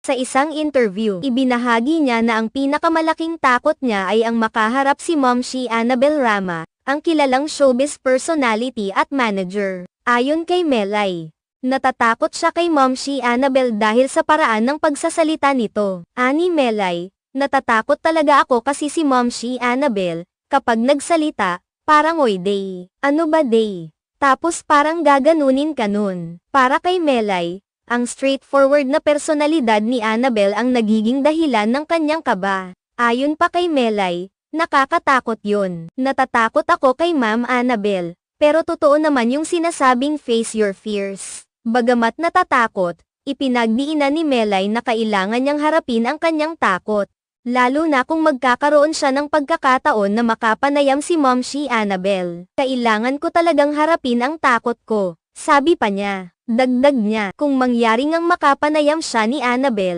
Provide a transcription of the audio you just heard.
Sa isang interview, ibinahagi niya na ang pinakamalaking takot niya ay ang makaharap si Momshi Annabel Rama, ang kilalang showbiz personality at manager. Ayon kay Melay, natatakot siya kay Momshi Annabel dahil sa paraan ng pagsasalita nito. Ani Melay, natatakot talaga ako kasi si Momshi Annabel, kapag nagsalita, parang oy day. Ano ba day? Tapos parang gaganunin ka nun. Para kay Melay, ang straightforward na personalidad ni Annabel ang nagiging dahilan ng kanyang kaba. Ayon pa kay Melay, nakakatakot yun. Natatakot ako kay Ma'am Annabel, pero totoo naman yung sinasabing face your fears. Bagamat natatakot, ipinagdiinan ni Melay na kailangan niyang harapin ang kanyang takot. Lalo na kung magkakaroon siya ng pagkakataon na makapanayam si Momshi Annabel. Kailangan ko talagang harapin ang takot ko, sabi pa niya. Dagdag niya, kung mangyaring ang makapanayam siya ni Annabel,